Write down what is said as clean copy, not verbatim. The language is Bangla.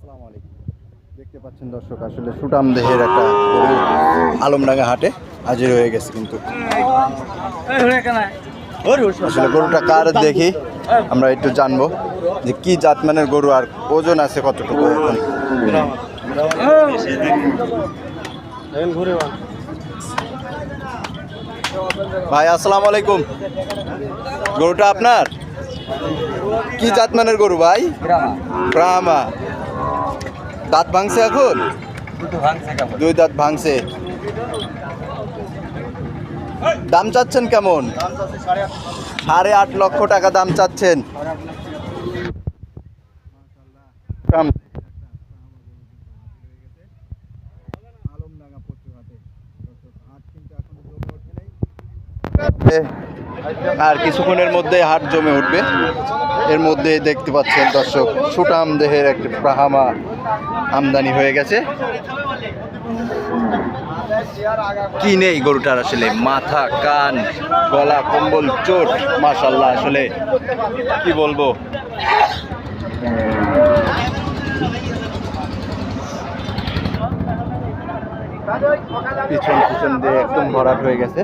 আসসালামু আলাইকুম। দেখতে পাচ্ছেন দর্শক, আসলে সুটাম দেহের একটা গরু আলমডাঙ্গা হাটে হাজির হয়ে গেছে। কিন্তু আসলে গরুটা কার দেখি আমরা একটু জানবো যে কি জাতমানের গরু আর ওজন আছে কতটুকু। এখন ভাই আসসালামু আলাইকুম, গরুটা আপনার? কি জাতমানের গরু ভাই? ব্রাহ্মা। দাঁত ভাঙছে এখন? দুই দাঁত ভাঙছে। দাম চাচ্ছেন কেমন? 8.5 লক্ষ টাকা দাম চাচ্ছেন। আর কিছুক্ষণের মধ্যে হাট জমে উঠবে। এর মধ্যে দেখতে পাচ্ছেন দর্শক, সুটাম দেহের একটা ব্রাহ্মা আমদানি হয়ে গেছে। কি নেই গরুটার, আসলে মাথা, কান, গলা, কম্বল, চোট, মাশাআল্লাহ, আসলে কি বলবো। পিছন পিছন দিয়ে একদম ভরাট হয়ে গেছে।